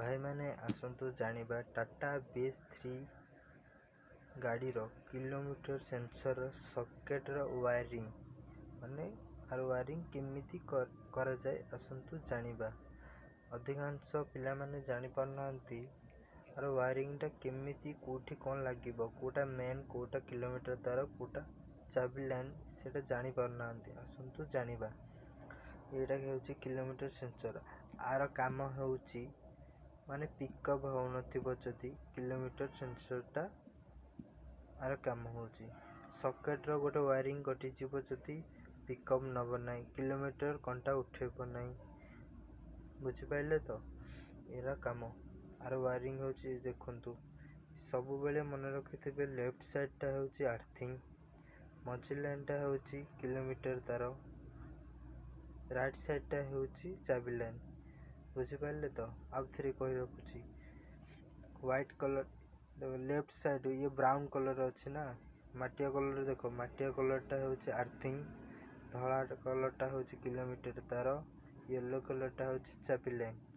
ଭାଇମାନେ ଆସନ୍ତୁ ଜାଣିବା ଟାଟା BS3 ଗାଡ଼ିର କିଲୋମିଟର ସେନ୍ସର ସକେଟର ୱାରିଂ କେମିତି କରାଯାଏ ଆସନ୍ତୁ ଜାଣିବା। ଅଧିକାଂଶ ପିଲାମାନେ ଜାଣିପାରୁନାହାନ୍ତି ଆର ୱାରିଂଟା କେମିତି କେଉଁଠି କ'ଣ ଲାଗିବ, କେଉଁଟା ମେନ୍, କେଉଁଟା କିଲୋମିଟର ତାର, କେଉଁଟା ଚାବି ଲାଇନ୍ ସେଇଟା ଜାଣିପାରୁନାହାନ୍ତି। ଆସନ୍ତୁ ଜାଣିବା। ଏଇଟା ହେଉଛି କିଲୋମିଟର ସେନ୍ସର। ଆର କାମ ହେଉଛି ପିକଅପ୍ ହେଉନଥିବ ଯଦି କିଲୋମିଟର ସେନ୍ସରଟା ଆର କାମ ହେଉଛି। ସକେଟର ଗୋଟେ ୱାରିଂ କଟିଯିବ ଯଦି ପିକଅପ୍ ନେବ ନାହିଁ, କିଲୋମିଟର କଣ୍ଟା ଉଠେଇବ ନାହିଁ। ବୁଝିପାରିଲେ ତ? ଏରା କାମ। ଆର ୱାରିଂ ହେଉଛି, ଦେଖନ୍ତୁ ସବୁବେଳେ ମନେ ରଖିଥିବେ, ଲେଫ୍ଟ ସାଇଡ଼୍ଟା ହେଉଛି ଆର୍ଥିଂ, ମଝି ଲାଇନ୍ଟା ହେଉଛି କିଲୋମିଟର ତାର, ରାଇଟ୍ ସାଇଡ଼୍ଟା ହେଉଛି ଚାବି ଲାଇନ୍। ବୁଝିପାରିଲେ ତ? ଆଉ ଥରେ କହି ରଖୁଛି। ହ୍ୱାଇଟ୍ କଲର୍ ଲେଫ୍ଟ ସାଇଡ଼୍ ଇଏ ବ୍ରାଉନ୍ କଲର୍ ଅଛି ନା, ମାଟିଆ କଲର୍ ଦେଖ, ମାଟିଆ କଲର୍ଟା ହେଉଛି ଆର୍ଥିଂ, ଧଳା କଲର୍ଟା ହେଉଛି କିଲୋମିଟର ତାର, ୟେଲୋ କଲର୍ଟା ହେଉଛି ଚାବି ଲାଇନ୍।